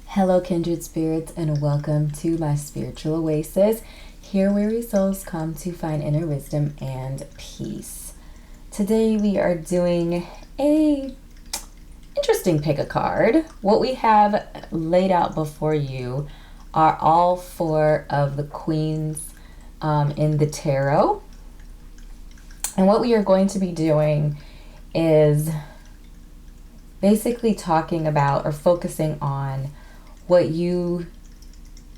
Hello, Kindred Spirits, and welcome to my spiritual oasis, here weary souls come to find inner wisdom and peace. Today we are doing a interesting pick a card. What we have laid out before you are all four of the queens in the tarot. And what we are going to be doing is basically talking about or focusing on what you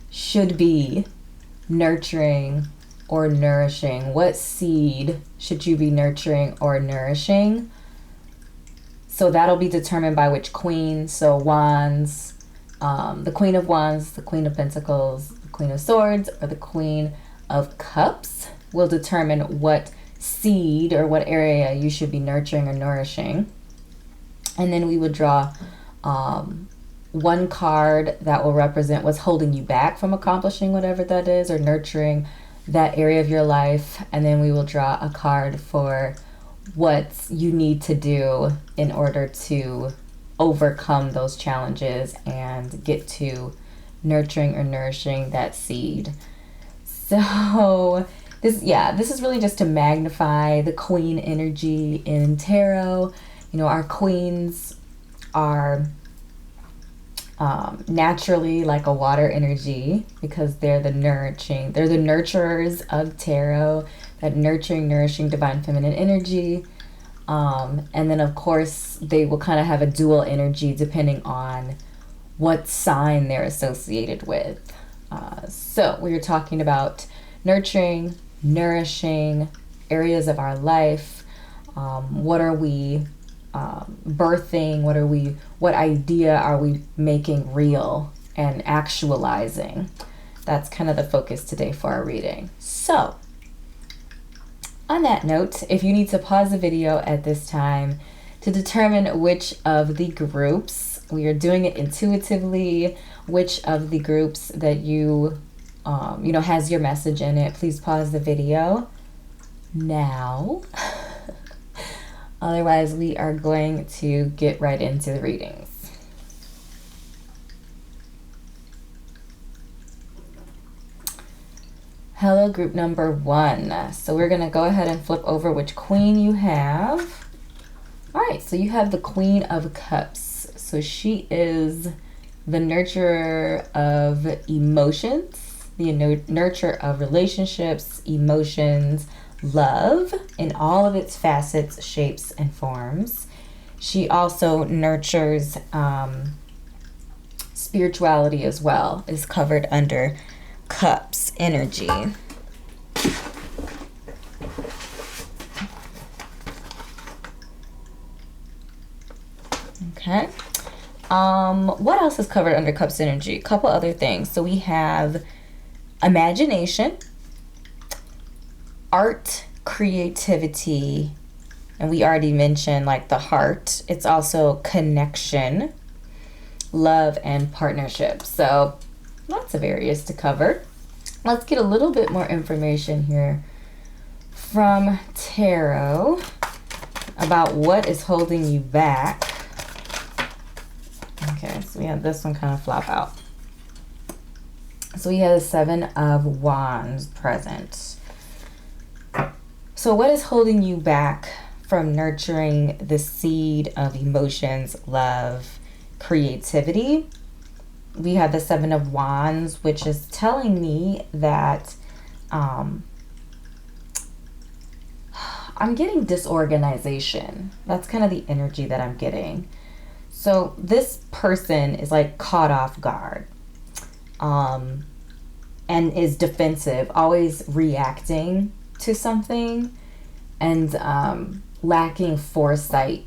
should be nurturing or nourishing. What seed should you be nurturing or nourishing? So that'll be determined by which queen. So wands, the queen of wands, the queen of pentacles, the queen of swords, or the queen of cups will determine what seed or what area you should be nurturing or nourishing. And then we would draw one card that will represent what's holding you back from accomplishing whatever that is or nurturing that area of your life. And then we will draw a card for what you need to do in order to overcome those challenges and get to nurturing or nourishing that seed. So this is really just to magnify the queen energy in tarot. You know, our queens are naturally like a water energy because they're the nurturers of tarot, that nurturing, nourishing, divine feminine energy. And then of course they will kind of have a dual energy depending on what sign they're associated with. So we are talking about nurturing, nourishing areas of our life. What are we birthing? What idea are we making real and actualizing? That's kind of the focus today for our reading. So on that note, if you need to pause the video at this time to determine which of the groups, we are doing it intuitively, which of the groups that you has your message in it, please pause the video now. Otherwise, we are going to get right into the readings. Hello, group number 1. So we're going to go ahead and flip over which queen you have. All right, so you have the Queen of Cups. So she is the nurturer of emotions, the nurturer of relationships, emotions, love in all of its facets, shapes, and forms. She also nurtures spirituality as well, is covered under cups energy. Okay. What else is covered under cups energy? A couple other things. So we have imagination, art, creativity, and we already mentioned like the heart. It's also connection, love, and partnership. So lots of areas to cover. Let's get a little bit more information here from tarot about what is holding you back. Okay, so we have this one kind of flop out. So we have the 7 of Wands present. So what is holding you back from nurturing the seed of emotions, love, creativity? We have the 7 of Wands, which is telling me that I'm getting disorganization. That's kind of the energy that I'm getting. So this person is like caught off guard and is defensive, always reacting to something and lacking foresight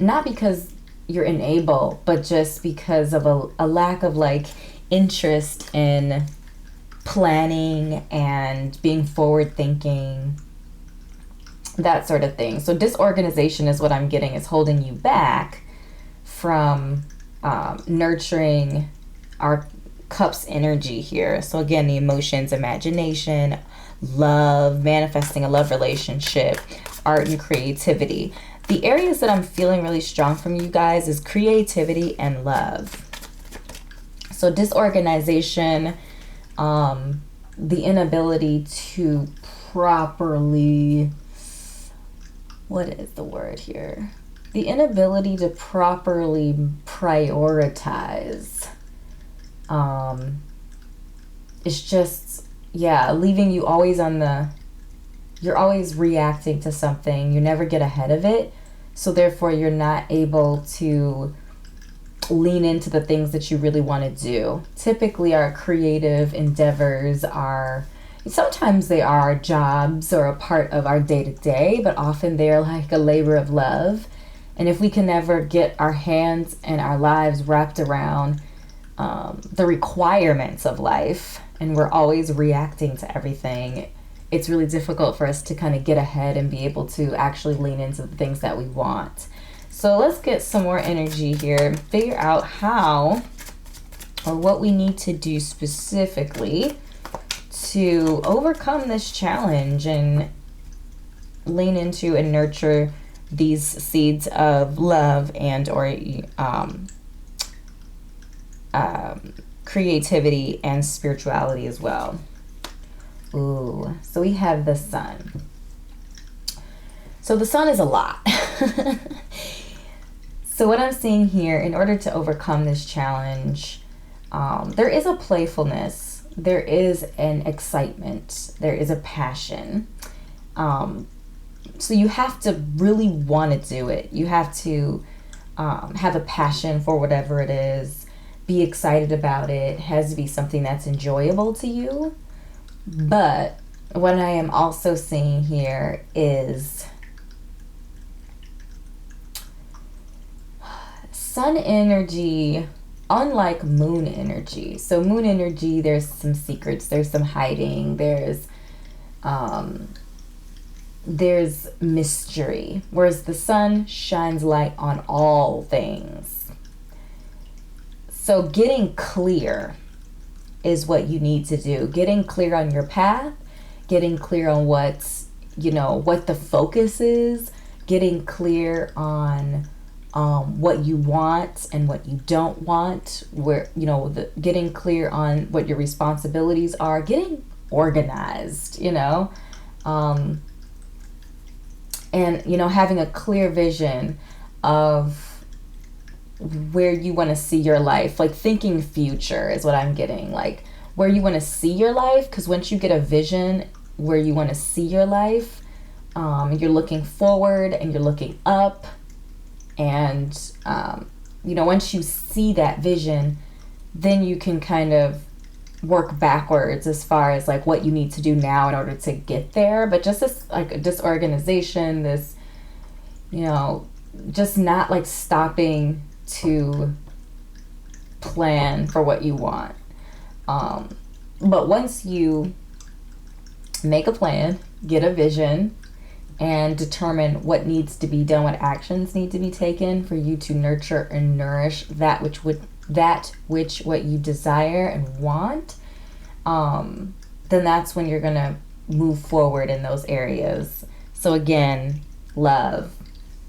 not because you're unable, but just because of a lack of like interest in planning and being forward thinking, that sort of thing. So disorganization is what I'm getting, is holding you back from nurturing our cups energy here. So again, the emotions, imagination, love, manifesting a love relationship, art and creativity. The areas that I'm feeling really strong from you guys is creativity and love. So disorganization, the inability to properly, what is the word here? The inability to properly prioritize. It's just, yeah, leaving you always on the, you're always reacting to something. You never get ahead of it. So therefore you're not able to lean into the things that you really want to do. Typically our creative endeavors are, sometimes they are jobs or a part of our day-to-day, but often they're like a labor of love. And if we can never get our hands and our lives wrapped around the requirements of life, and we're always reacting to everything, it's really difficult for us to kind of get ahead and be able to actually lean into the things that we want. So let's get some more energy here, figure out how or what we need to do specifically to overcome this challenge and lean into and nurture these seeds of love and or creativity and spirituality as well. Ooh, so we have the sun. So the sun is a lot. So what I'm seeing here, in order to overcome this challenge, there is a playfulness, there is an excitement, there is a passion. So you have to really want to do it. You have to have a passion for whatever it is, be excited about it. It has to be something that's enjoyable to you. But what I am also seeing here is sun energy, unlike moon energy. So moon energy, there's some secrets, there's some hiding, there's mystery, whereas the sun shines light on all things. So getting clear is what you need to do. Getting clear on your path, getting clear on what's, what the focus is, getting clear on what you want and what you don't want, where, getting clear on what your responsibilities are, getting organized, and, having a clear vision of where you want to see your life, like thinking future is what I'm getting, like where you want to see your life. Because once you get a vision where you want to see your life, you're looking forward and you're looking up, and once you see that vision, then you can kind of work backwards as far as like what you need to do now in order to get there. But just this like disorganization, this just not like stopping to plan for what you want. But once you make a plan, get a vision, and determine what needs to be done, what actions need to be taken for you to nurture and nourish that which what you desire and want, then that's when you're gonna move forward in those areas. So again, love,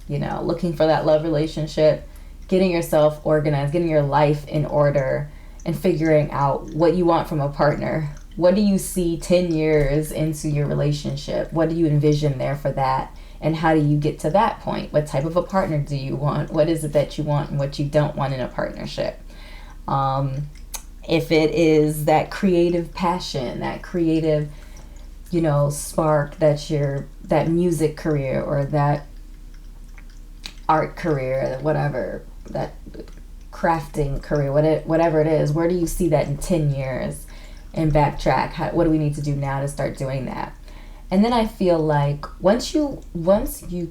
looking for that love relationship, getting yourself organized, getting your life in order, and figuring out what you want from a partner. What do you see 10 years into your relationship? What do you envision there for that? And how do you get to that point? What type of a partner do you want? What is it that you want and what you don't want in a partnership? If it is that creative passion, that creative, spark, that music career or that art career, whatever, that crafting career, whatever it is, where do you see that in 10 years? And backtrack, what do we need to do now to start doing that? And then I feel like once you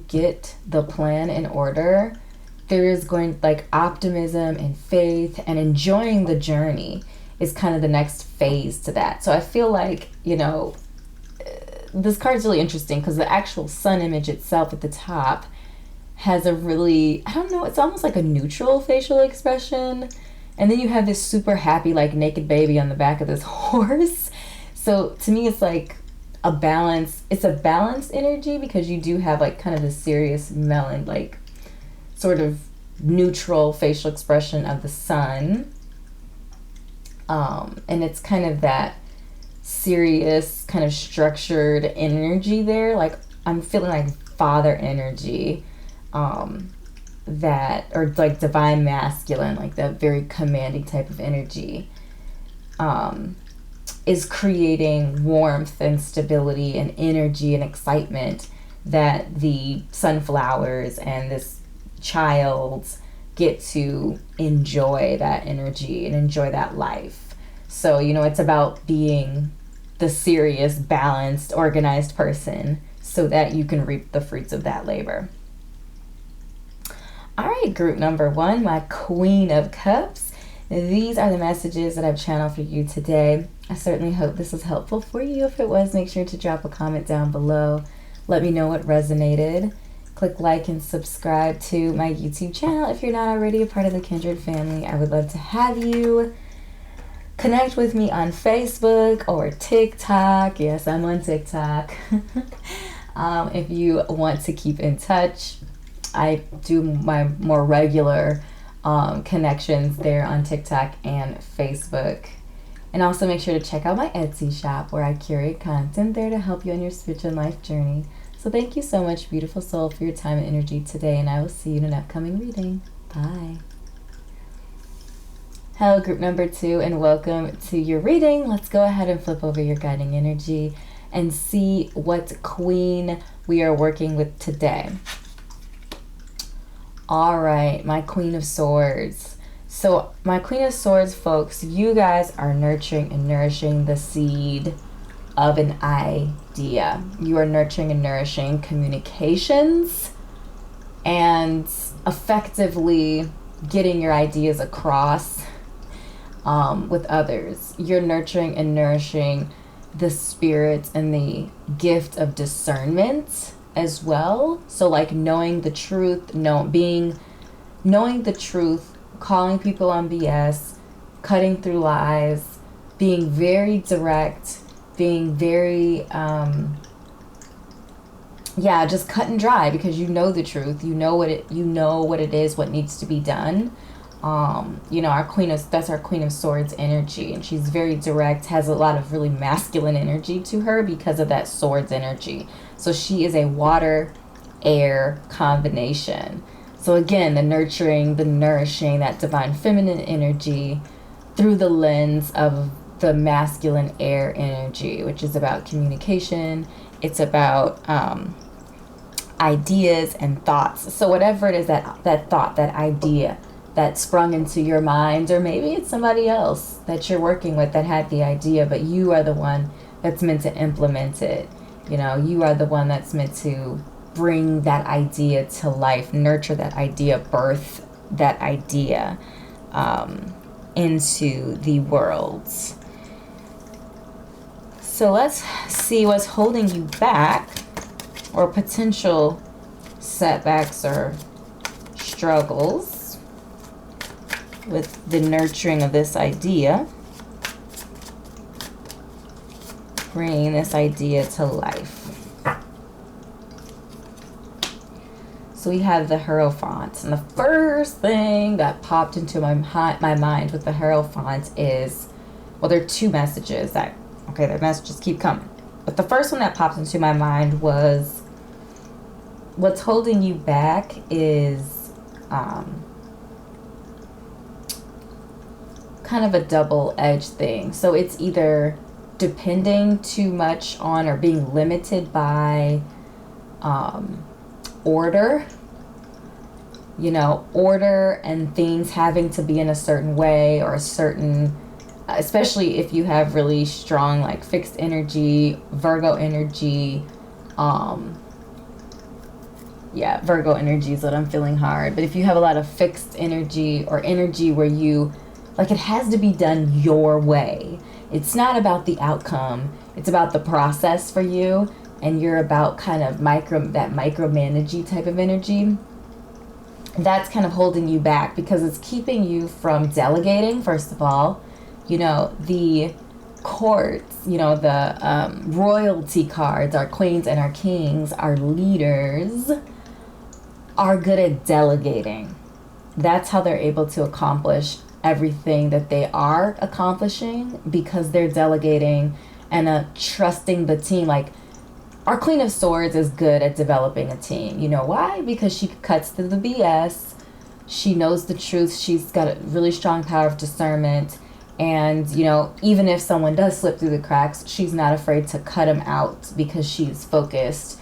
get the plan in order, there is going, like, optimism and faith and enjoying the journey is kind of the next phase to that. So I feel like, this card's really interesting because the actual sun image itself at the top has a really, I don't know, it's almost like a neutral facial expression. And then you have this super happy, like, naked baby on the back of this horse. So to me, it's like a balance. It's a balanced energy because you do have like kind of the serious melon, like sort of neutral facial expression of the sun. And it's kind of that serious, kind of structured energy there. Like I'm feeling like father energy, that, or like divine masculine, like that very commanding type of energy, is creating warmth and stability and energy and excitement that the sunflowers and this child get to enjoy that energy and enjoy that life. So, you know, it's about being the serious, balanced, organized person so that you can reap the fruits of that labor. All right, group number 1, my Queen of Cups. These are the messages that I've channeled for you today. I certainly hope this was helpful for you. If it was, make sure to drop a comment down below. Let me know what resonated. Click like and subscribe to my YouTube channel if you're not already a part of the Kindred family. I would love to have you. Connect with me on Facebook or TikTok. Yes, I'm on TikTok. If you want to keep in touch, I do my more regular connections there on TikTok and Facebook. And also make sure to check out my Etsy shop where I curate content there to help you on your spiritual life journey. So thank you so much, beautiful soul, for your time and energy today, and I will see you in an upcoming reading. Bye. Hello, group number 2, and welcome to your reading. Let's go ahead and flip over your guiding energy and see what queen we are working with today. All right, my Queen of Swords. So my Queen of Swords, folks, you guys are nurturing and nourishing the seed of an idea. You are nurturing and nourishing communications and effectively getting your ideas across with others. You're nurturing and nourishing the spirit and the gift of discernment as well. So like knowing the truth, knowing the truth, calling people on BS, cutting through lies, being very direct, being very just cut and dry, because you know the truth, you know what it is, what needs to be done. You know, that's our Queen of Swords energy, and she's very direct, has a lot of really masculine energy to her because of that swords energy. So she is a water air combination. So again, the nurturing, the nourishing, that divine feminine energy through the lens of the masculine air energy, which is about communication. It's about ideas and thoughts. So whatever it is, that thought, that idea that sprung into your mind, or maybe it's somebody else that you're working with that had the idea, but you are the one that's meant to implement it. You know, you are the one that's meant to bring that idea to life, nurture that idea, birth that idea into the world. So let's see what's holding you back, or potential setbacks or struggles with the nurturing of this idea, bringing this idea to life. So we have the Hierophant, and the first thing that popped into my mind with the Hierophant is, well, there are two messages that, okay, the messages keep coming. But the first one that popped into my mind was, what's holding you back is kind of a double-edged thing. So it's either depending too much on, or being limited by order, you know, order and things having to be in a certain way, or a certain, especially if you have really strong like fixed energy, Virgo energy. Virgo energy is what I'm feeling hard. But if you have a lot of fixed energy, or energy where you, like, it has to be done your way. It's not about the outcome. It's about the process for you. And you're about kind of micromanaging type of energy. That's kind of holding you back, because it's keeping you from delegating, first of all. You know, the courts, you know, the royalty cards, our queens and our kings, our leaders, are good at delegating. That's how they're able to accomplish everything that they are accomplishing, because they're delegating and trusting the team. Like, our Queen of Swords is good at developing a team. You know why? Because she cuts through the BS. She knows the truth. She's got a really strong power of discernment. And, you know, even if someone does slip through the cracks, she's not afraid to cut them out because she's focused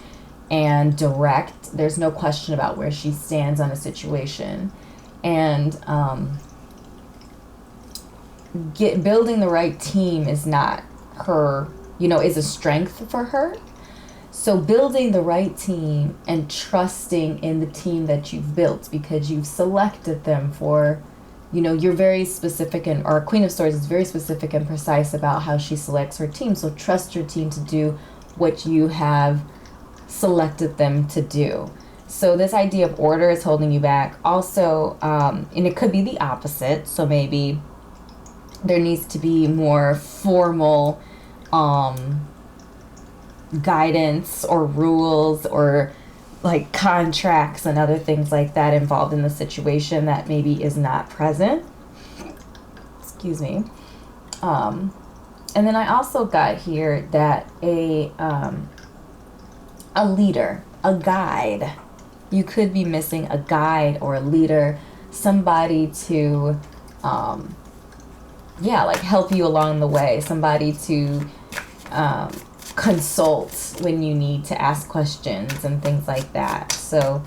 and direct. There's no question about where she stands on a situation. And building the right team is not her, you know, is a strength for her. So building the right team and trusting in the team that you've built, because you've selected them for, you know, you're very specific, and our Queen of Swords is very specific and precise about how she selects her team. So trust your team to do what you have selected them to do. So this idea of order is holding you back. Also, and it could be the opposite. So maybe there needs to be more formal guidance or rules or like contracts and other things like that involved in the situation that maybe is not present. Excuse me. And then I also got here that a leader, a guide. You could be missing a guide or a leader, somebody to like help you along the way, somebody to consult when you need to ask questions and things like that. So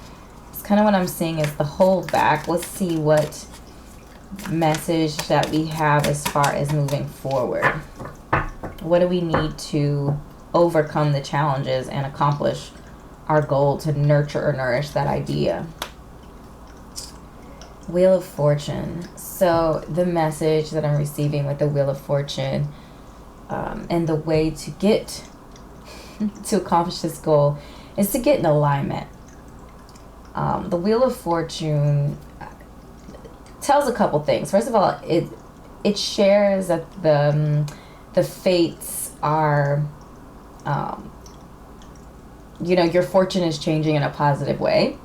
it's kind of what I'm seeing is the hold back. Let's see what message that we have as far as moving forward. What do we need to overcome the challenges and accomplish our goal to nurture or nourish that idea? Wheel of Fortune. So the message that I'm receiving with the Wheel of Fortune and the way to get to accomplish this goal is to get in alignment. The Wheel of Fortune tells a couple things. First of all, it shares that the fates are, you know, your fortune is changing in a positive way.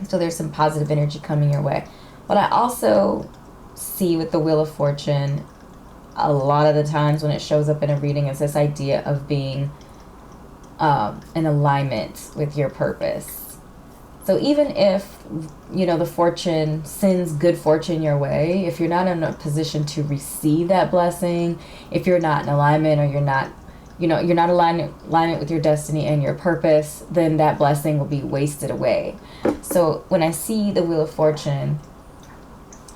So there's some positive energy coming your way. But I also see with the Wheel of Fortune, a lot of the times when it shows up in a reading, is this idea of being in alignment with your purpose. So even if, you know, the fortune sends good fortune your way, if you're not in a position to receive that blessing, if you're not in alignment, or you're not alignment with your destiny and your purpose, then that blessing will be wasted away. So when I see the Wheel of Fortune,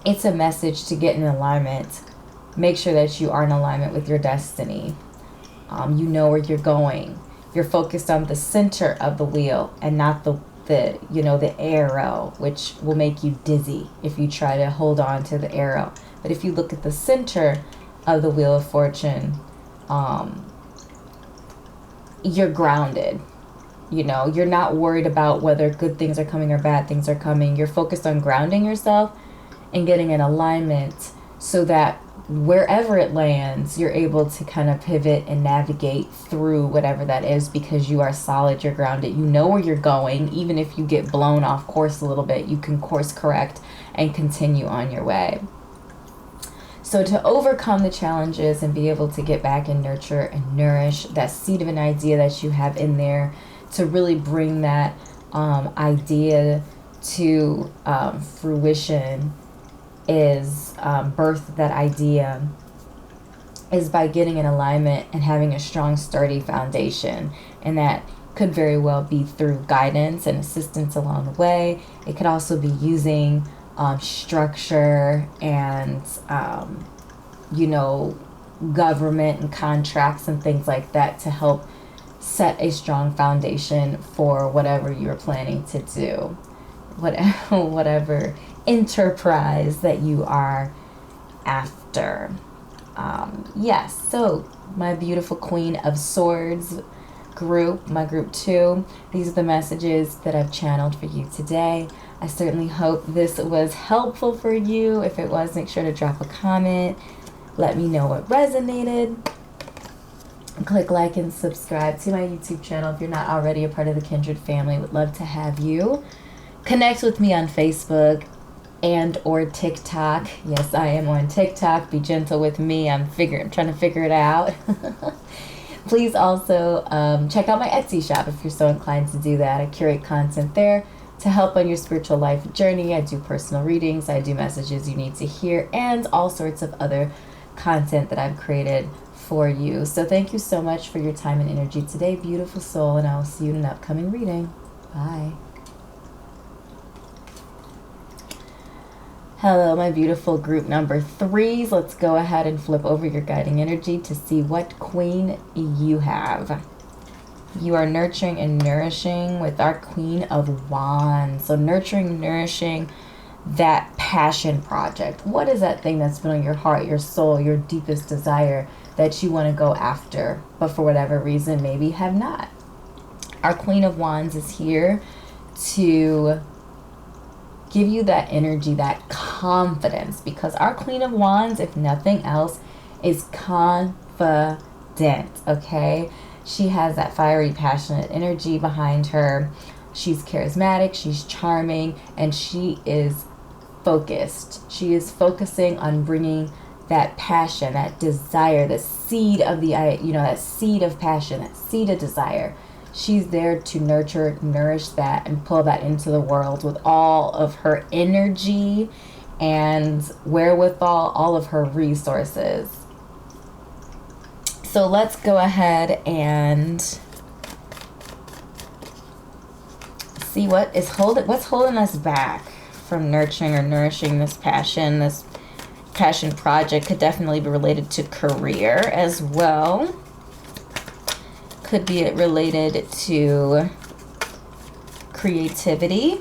it's a message to get in alignment. Make sure that you are in alignment with your destiny. You know where you're going. You're focused on the center of the wheel and not the arrow, which will make you dizzy if you try to hold on to the arrow. But if you look at the center of the Wheel of Fortune, you're grounded. You know, you're not worried about whether good things are coming or bad things are coming. You're focused on grounding yourself and getting in alignment so that wherever it lands, you're able to kind of pivot and navigate through whatever that is, because you are solid, you're grounded, you know where you're going. Even if you get blown off course a little bit, you can course correct and continue on your way. So to overcome the challenges and be able to get back and nurture and nourish that seed of an idea that you have in there, to really bring that idea to fruition, is birth that idea, is by getting in alignment and having a strong, sturdy foundation. And that could very well be through guidance and assistance along the way. It could also be using structure and, government and contracts and things like that to help set a strong foundation for whatever you're planning to do, whatever enterprise that you are after. Yes, so my beautiful Queen of Swords group, my group 2, these are the messages that I've channeled for you today. I certainly hope this was helpful for you. If it was, make sure to drop a comment. Let me know what resonated. Click like and subscribe to my YouTube channel if you're not already a part of the Kindred family. Would love to have you. Connect with me on Facebook and or TikTok. Yes, I am on TikTok. Be gentle with me. I'm trying to figure it out. Please also check out my Etsy shop if you're so inclined to do that. I curate content there to help on your spiritual life journey. I do personal readings. I do messages you need to hear and all sorts of other content that I've created for you. So thank you so much for your time and energy today, beautiful soul, and I will see you in an upcoming reading. Bye. Hello, my beautiful group number 3s. Let's go ahead and flip over your guiding energy to see what queen you have. You are nurturing and nourishing with our Queen of Wands. So nurturing, nourishing that passion project. What is that thing that's been on your heart, your soul, your deepest desire that you want to go after, but for whatever reason maybe have not? Our Queen of Wands is here to give you that energy, that confidence, because our Queen of Wands, if nothing else, is confident, okay? She has that fiery, passionate energy behind her. She's charismatic, she's charming, and she is focused. She is focusing on bringing that passion, that desire, the seed of that seed of passion, that seed of desire. She's there to nurture, nourish that, and pull that into the world with all of her energy and wherewithal, all of her resources. So let's go ahead and see what's holding us back from nurturing or nourishing this passion. This passion project could definitely be related to career as well. Could be related to creativity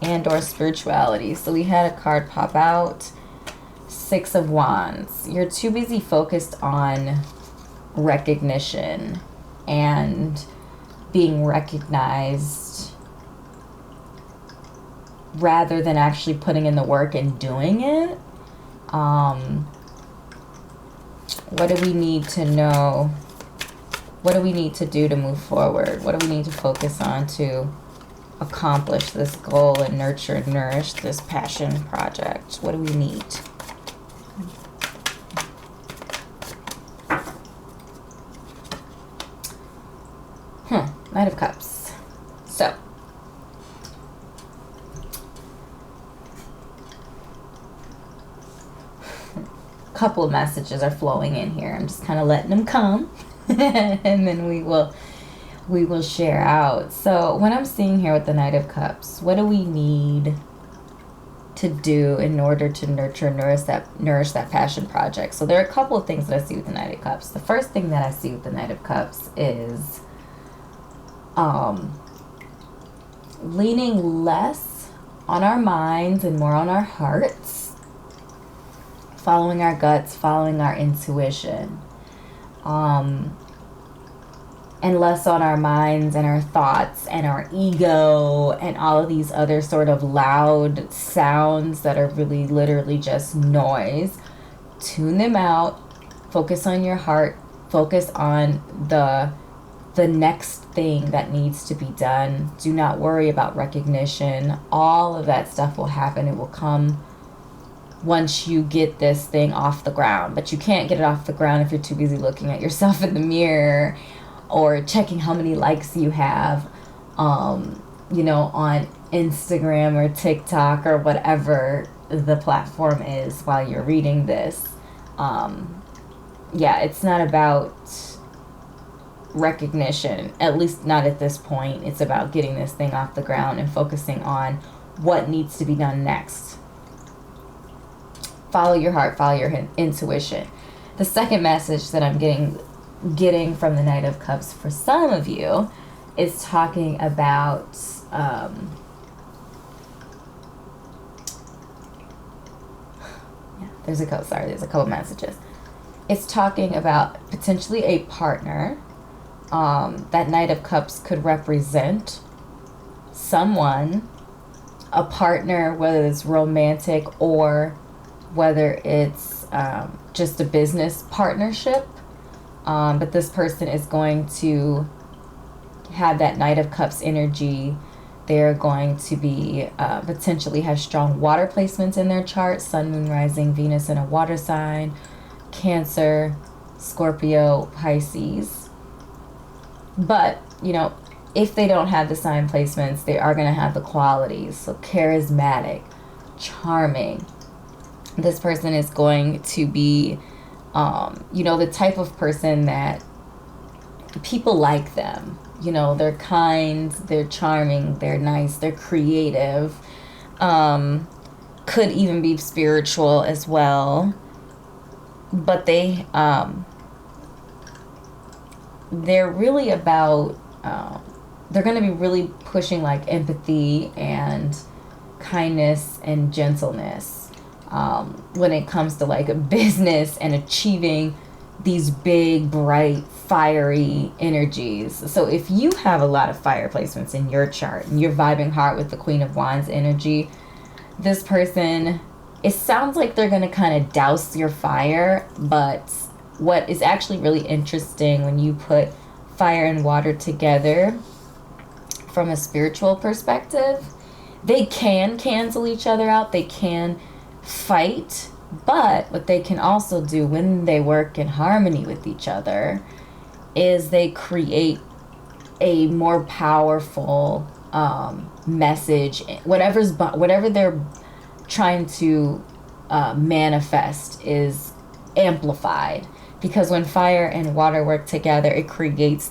and or spirituality. So we had a card pop out, 6 of Wands. You're too busy focused on recognition and being recognized rather than actually putting in the work and doing it. What do we need to know? What do we need to do to move forward? What do we need to focus on to accomplish this goal and nurture and nourish this passion project? What do we need? Knight of Cups. So, a couple of messages are flowing in here. I'm just kind of letting them come. And then we will share out. So what I'm seeing here with the Knight of Cups, what do we need to do in order to nurture and nourish that passion project? So there are a couple of things that I see with the Knight of Cups. The first thing that I see with the Knight of Cups is leaning less on our minds and more on our hearts, following our guts, following our intuition. And less on our minds and our thoughts and our ego and all of these other sort of loud sounds that are really literally just noise. Tune them out. Focus on your heart. Focus on the next thing that needs to be done. Do not worry about recognition. All of that stuff will happen. It will come once you get this thing off the ground. But you can't get it off the ground if you're too busy looking at yourself in the mirror or checking how many likes you have, on Instagram or TikTok or whatever the platform is while you're reading this. It's not about recognition, at least not at this point. It's about getting this thing off the ground and focusing on what needs to be done next. Follow your heart, follow your intuition. The second message that I'm getting from the Knight of Cups for some of you is talking about there's a couple messages. It's talking about potentially a partner. That Knight of Cups could represent someone, a partner, whether it's romantic or whether it's just a business partnership. But this person is going to have that Knight of Cups energy. They're going to be potentially have strong water placements in their chart. Sun, Moon, Rising, Venus in a water sign. Cancer, Scorpio, Pisces. But, if they don't have the sign placements, they are going to have the qualities. So charismatic, charming. This person is going to be, the type of person that people like them. They're kind, they're charming, they're nice, they're creative. Could even be spiritual as well. But they're really about, they're going to be really pushing like empathy and kindness and gentleness when it comes to like business and achieving these big, bright, fiery energies. So if you have a lot of fire placements in your chart and you're vibing hard with the Queen of Wands energy, this person, it sounds like they're going to kind of douse your fire, but what is actually really interesting when you put fire and water together from a spiritual perspective, they can cancel each other out, they can fight, but what they can also do when they work in harmony with each other is they create a more powerful message. Whatever they're trying to manifest is amplified, because when fire and water work together, it creates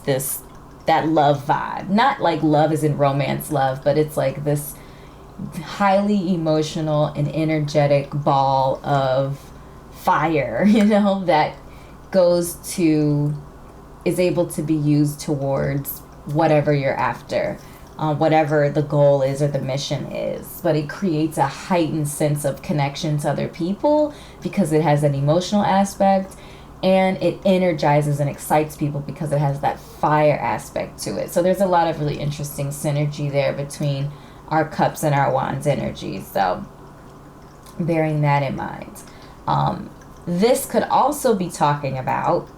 that love vibe. Not like love is in romance love, but it's like this highly emotional and energetic ball of fire, that is able to be used towards whatever you're after, whatever the goal is or the mission is. But it creates a heightened sense of connection to other people because it has an emotional aspect, and it energizes and excites people because it has that fire aspect to it. So there's a lot of really interesting synergy there between our cups and our wands energies. So bearing that in mind. This could also be talking about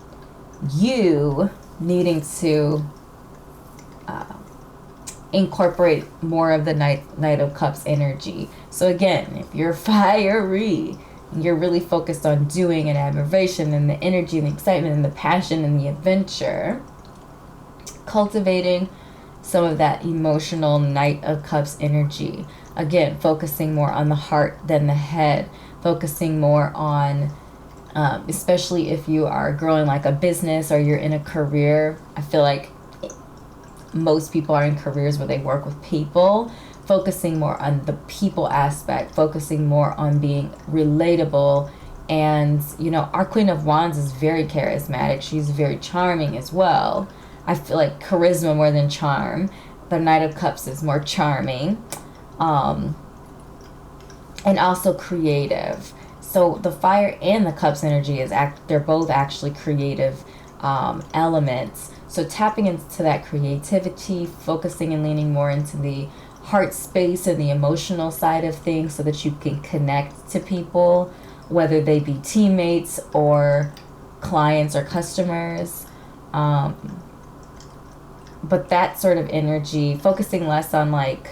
you needing to incorporate more of the Knight of Cups energy. So again, if you're fiery, you're really focused on doing and admiration and the energy and the excitement and the passion and the adventure, cultivating some of that emotional Knight of Cups energy. Again, focusing more on the heart than the head, focusing more on, especially if you are growing like a business or you're in a career. I feel like most people are in careers where they work with people, focusing more on the people aspect, focusing more on being relatable. And, our Queen of Wands is very charismatic. She's very charming as well. I feel like charisma more than charm. The Knight of Cups is more charming. And also creative. So the fire and the cups energy they're both actually creative elements. So tapping into that creativity, focusing and leaning more into the heart space and the emotional side of things so that you can connect to people, whether they be teammates or clients or customers. But that sort of energy, focusing less on like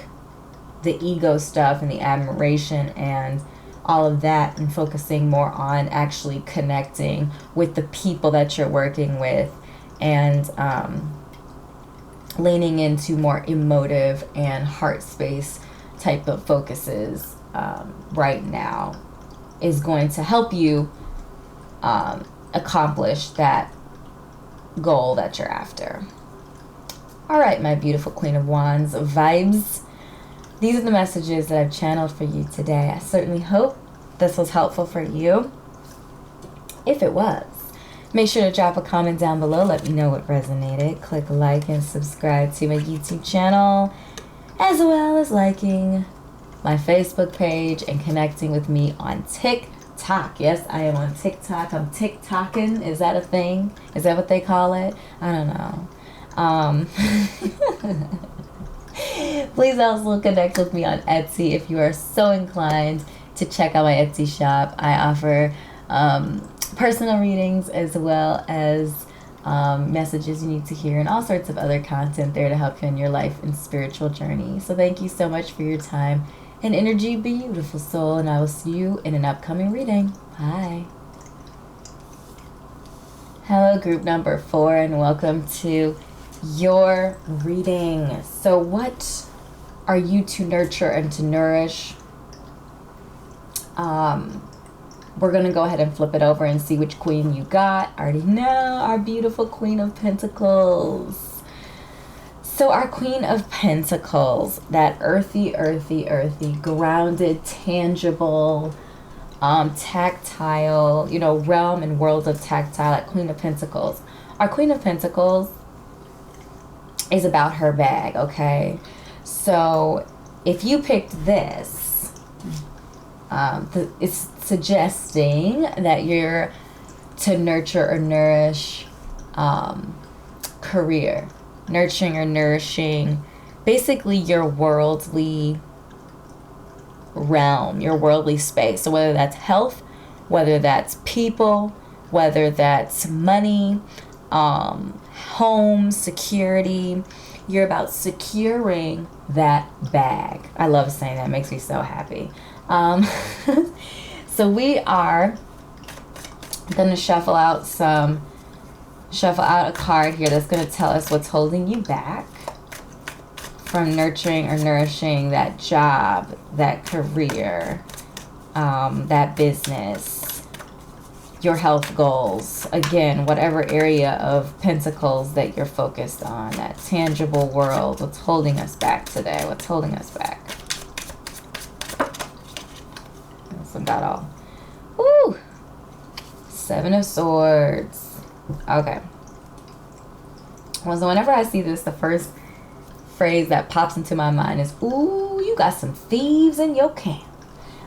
the ego stuff and the admiration and all of that, and focusing more on actually connecting with the people that you're working with, and leaning into more emotive and heart space type of focuses right now is going to help you accomplish that goal that you're after. All right, my beautiful Queen of Wands vibes. These are the messages that I've channeled for you today. I certainly hope this was helpful for you. If it was, make sure to drop a comment down below. Let me know what resonated. Click like and subscribe to my YouTube channel, as well as liking my Facebook page and connecting with me on TikTok. Yes, I am on TikTok. I'm TikToking. Is that a thing? Is that what they call it? I don't know. Please also connect with me on Etsy if you are so inclined to check out my Etsy shop. I offer personal readings as well as messages you need to hear, and all sorts of other content there to help you in your life and spiritual journey. So thank you so much for your time and energy, beautiful soul, and I will see you in an upcoming reading. Bye. Hello, group number 4, and welcome to your reading. So what are you to nurture and to nourish? We're going to go ahead and flip it over and see which queen you got. I already know, our beautiful Queen of Pentacles. So our Queen of Pentacles, that earthy, grounded, tangible, tactile, realm and world of tactile, that Queen of Pentacles. Our Queen of Pentacles is about her bag, okay? So if you picked this, it's suggesting that you're to nurture or nourish career, nurturing or nourishing basically your worldly realm, your worldly space. So whether that's health, whether that's people, whether that's money, home, security, you're about securing that bag. I love saying that, it makes me so happy. So we are going to shuffle out a card here that's going to tell us what's holding you back from nurturing or nourishing that job, that career, that business, your health goals. Again, whatever area of pentacles that you're focused on, that tangible world. What's holding us back today? What's holding us back? That's about all. Woo! 7 of Swords. Okay. Well, so whenever I see this, the first phrase that pops into my mind is, ooh, you got some thieves in your camp.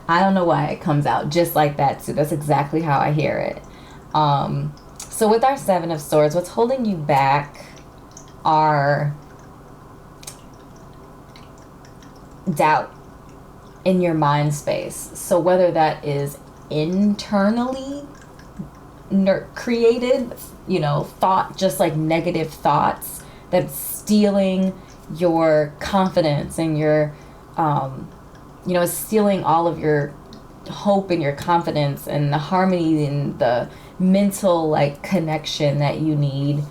I don't know why it comes out just like that too. That's exactly how I hear it. So with our 7 of Swords, what's holding you back are doubt in your mind space. So whether that is internally created, thought, just like negative thoughts that's stealing your confidence and your, stealing all of your hope and your confidence and the harmony and the mental connection that you need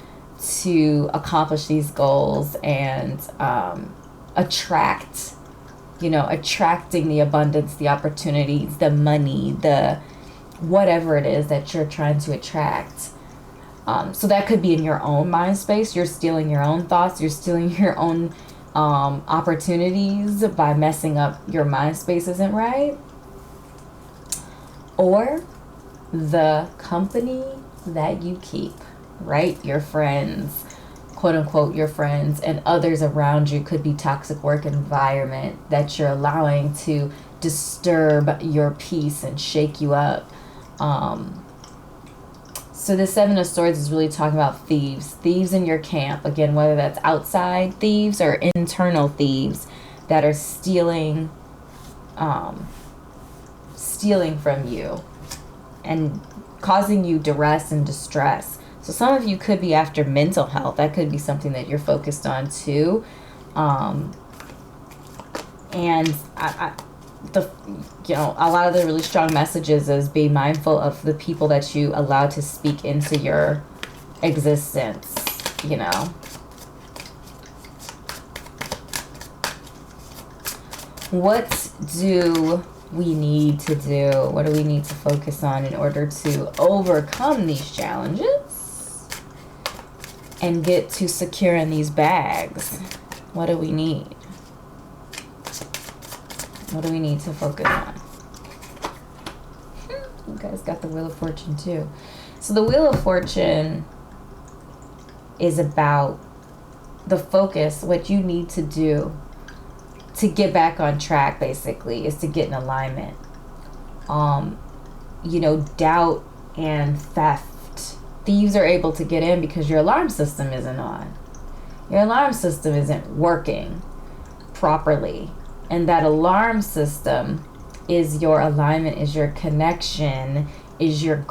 to accomplish these goals and attracting the abundance, the opportunities, the money, the whatever it is that you're trying to attract. So that could be in your own mind space. You're stealing your own thoughts. You're stealing your own opportunities by messing up your mind space isn't right. Or the company that you keep, right? Your friends, quote unquote, your friends and others around you could be toxic work environment that you're allowing to disturb your peace and shake you up. So the 7 of Swords is really talking about thieves in your camp. Again, whether that's outside thieves or internal thieves that are stealing from you and causing you duress and distress. So some of you could be after mental health. That could be something that you're focused on too. And a lot of the really strong messages is be mindful of the people that you allow to speak into your existence, What do we need to do? What do we need to focus on in order to overcome these challenges and get to securing these bags? What do we need? What do we need to focus on? You guys got the Wheel of Fortune too. So the Wheel of Fortune is about the focus, what you need to do to get back on track, basically, is to get in alignment. Doubt and theft. Thieves are able to get in because your alarm system isn't on. Your alarm system isn't working properly. And that alarm system is your alignment, is your connection, is your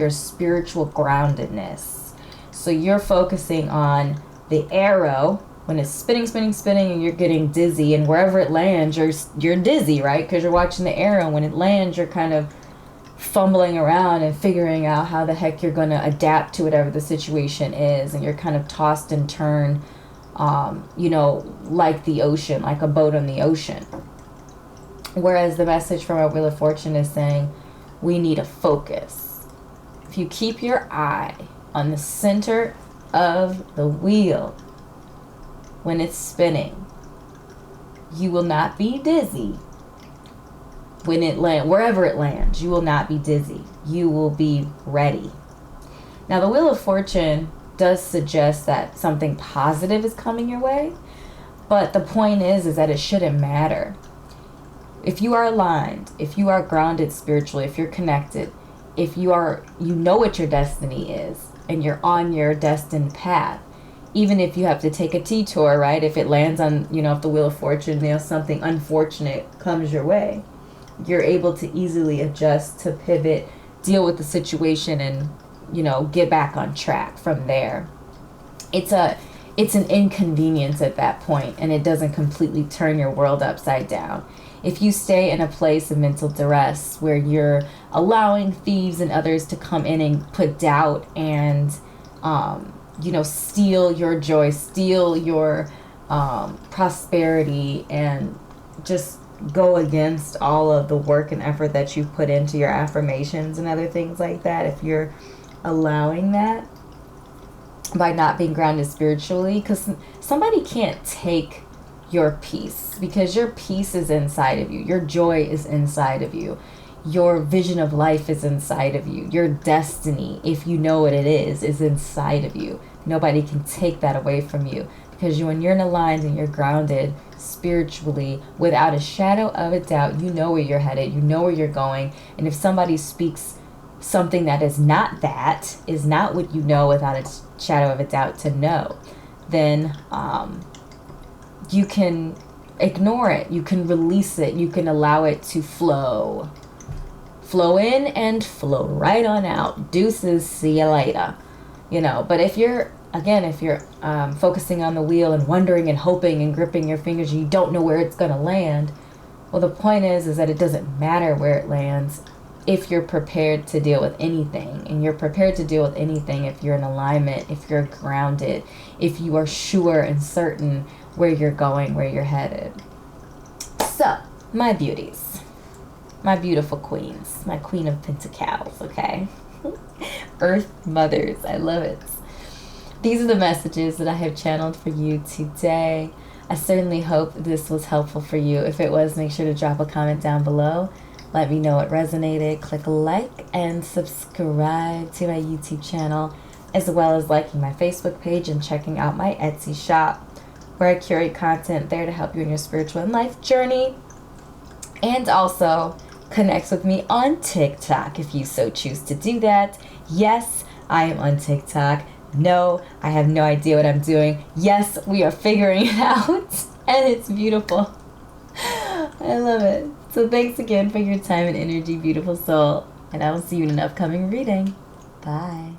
spiritual groundedness. So you're focusing on the arrow when it's spinning, spinning, spinning, and you're getting dizzy, and wherever it lands, you're dizzy, right? Because you're watching the arrow. When it lands, you're kind of fumbling around and figuring out how the heck you're going to adapt to whatever the situation is, and you're kind of tossed and turned, like the ocean, like a boat on the ocean. Whereas the message from our Wheel of Fortune is saying we need a focus. If you keep your eye on the center of the wheel when it's spinning, you will not be dizzy. When it wherever it lands, you will not be dizzy. You will be ready. Now, the Wheel of Fortune does suggest that something positive is coming your way, but the point is that it shouldn't matter. If you are aligned, if you are grounded spiritually, if you're connected, if you know what your destiny is, and you're on your destined path, even if you have to take a detour, right? If it lands on, if the Wheel of Fortune, something unfortunate comes your way, you're able to easily adjust, to pivot, deal with the situation, and, get back on track from there. It's an inconvenience at that point, and it doesn't completely turn your world upside down. If you stay in a place of mental duress where you're allowing thieves and others to come in and put doubt and, steal your joy, steal your prosperity, and just go against all of the work and effort that you put into your affirmations and other things like that, if you're allowing that by not being grounded spiritually, because somebody can't take your peace, because your peace is inside of you. Your joy is inside of you. Your vision of life is inside of you. Your destiny, if you know what it is inside of you. Nobody can take that away from you, because when you're aligned and you're grounded spiritually, without a shadow of a doubt, you know where you're headed, you know where you're going. And if somebody speaks something that is not what you know, without a shadow of a doubt to know, then you can ignore it, you can release it, you can allow it to flow in and flow right on out. Deuces, see you later. But if you're focusing on the wheel and wondering and hoping and gripping your fingers, and you don't know where it's going to land, well, the point is that it doesn't matter where it lands if you're prepared to deal with anything. And you're prepared to deal with anything if you're in alignment, if you're grounded, if you are sure and certain where you're going, where you're headed. So, my beauties, my beautiful queens, my Queen of Pentacles, okay? Earth mothers, I love it. These are the messages that I have channeled for you today. I certainly hope this was helpful for you. If it was, make sure to drop a comment down below. Let me know what resonated. Click like and subscribe to my YouTube channel, as well as liking my Facebook page and checking out my Etsy shop, where I curate content there to help you in your spiritual and life journey. And also connect with me on TikTok if you so choose to do that. Yes, I am on TikTok. No, I have no idea what I'm doing. Yes, we are figuring it out, and it's beautiful. I love it. So thanks again for your time and energy, beautiful soul, and I will see you in an upcoming reading. Bye.